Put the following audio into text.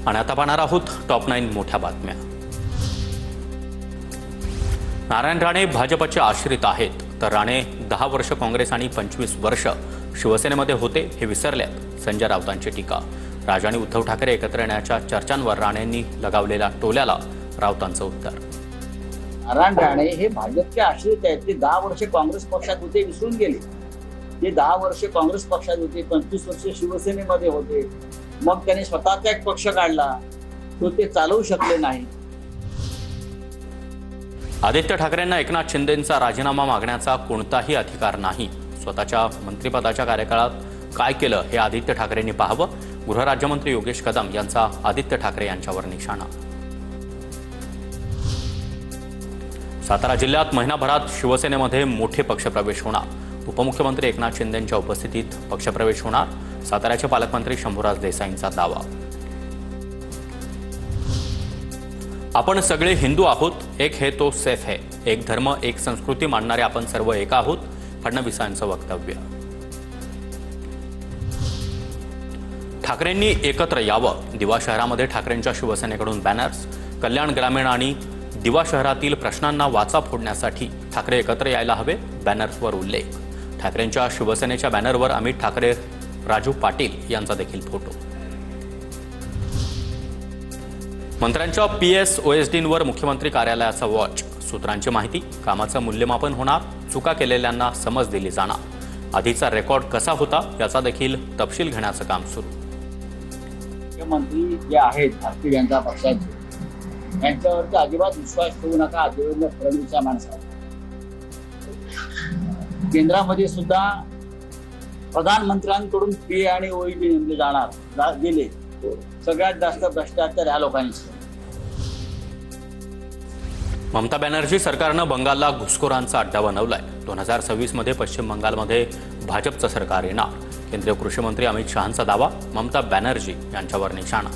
आणि आता पाहणार आहोत टॉप 9 मोठ्या बातम्या। नारायण राणे भाजपचे आश्रित आहेत, तर राणे 10 वर्ष काँग्रेस आणि 25 वर्ष शिवसेनेमध्ये होते हे विसरल्यात संजय राऊतांची टीका। राज आणि उद्धव ठाकरे एकत्र येण्याच्या चर्चांवर राणेंनी लगावलेल्या टोल्याला राऊतांचं उत्तर। नारायण राणे हे भाजपचे आश्रित आहेत। ते 10 वर्ष काँग्रेस पक्षात होते, विसरून गेले। ते 10 वर्ष काँग्रेस पक्षात होते, 25 वर्ष शिवसेनेमध्ये होते। मग त्याने स्वतःचा एक पक्ष काढला, तो ते चालवू शकले नाही। आदित्य ठाकरेंना एकनाथ शिंदेंचा राजीनामा मागण्याचा कोणताही अधिकार नाही। स्वतःच्या मंत्रिपदाच्या कार्यकाळात काय केलं हे आदित्य ठाकरेंनी पाहावं। गृहराज्यमंत्री योगेश कदम यांचा आदित्य ठाकरे यांच्यावर निशाणा। सातारा जिल्ह्यात महिनाभरात शिवसेनेमध्ये मोठे पक्षप्रवेश होणार। उपमुख्यमंत्री एकनाथ शिंदेंच्या उपस्थितीत पक्षप्रवेश होणार, साताऱ्याचे पालकमंत्री शंभूराज देसाईंचा दावा। आपण सगळे हिंदू आहोत, एक है तो सेफ है, एक धर्म एक संस्कृती मानणारे आपण सर्व एक आहोत, फडणवीसांचं वक्तव्य। ठाकरेंनी एकत्र यावं, दिवा शहरामध्ये ठाकरेंच्या शिवसेनेकडून बॅनर्स। कल्याण ग्रामीण आणि दिवा शहरातील प्रश्नांना वाचा फोडण्यासाठी ठाकरे एकत्र यायला हवे, बॅनर्सवर उल्लेख। ठाकरेंच्या शिवसेनेच्या बॅनरवर अमित ठाकरे, राजू पाटील यांचा देखील फोटो। मंत्र्यांच्या PSOSDंवर मुख्यमंत्री कार्यालयाचा वॉच। सूत्रांची माहिती, कामाचं मूल्यमापन होणार, चुका केलेल्यांना समज दिली जाणार। आधीचा रेकॉर्ड कसा होता याचा देखील तपशील घेण्याचं काम सुरू। मुख्यमंत्री जे आहेत भारतीय जनता पक्षाचे, यांच्यावरती अजिबात विश्वास ठेवू नका। देवेंद्र फडणवीसच्या माणसाला केंद्रामध्ये सुद्धा प्रधानमंत्र्यांकडून PA आणि OED नेमले जाणार गेले। सगळ्यात जास्त भ्रष्टाचार ह्या लोकांचे। ममता बॅनर्जी सरकारनं बंगालला घुसखोरांचा अड्डा बनवलाय। 2026 मध्ये पश्चिम बंगालमध्ये भाजपचं सरकार येणार। केंद्रीय कृषी मंत्री अमित शहांचा दावा, ममता बॅनर्जी यांच्यावर निशाणा।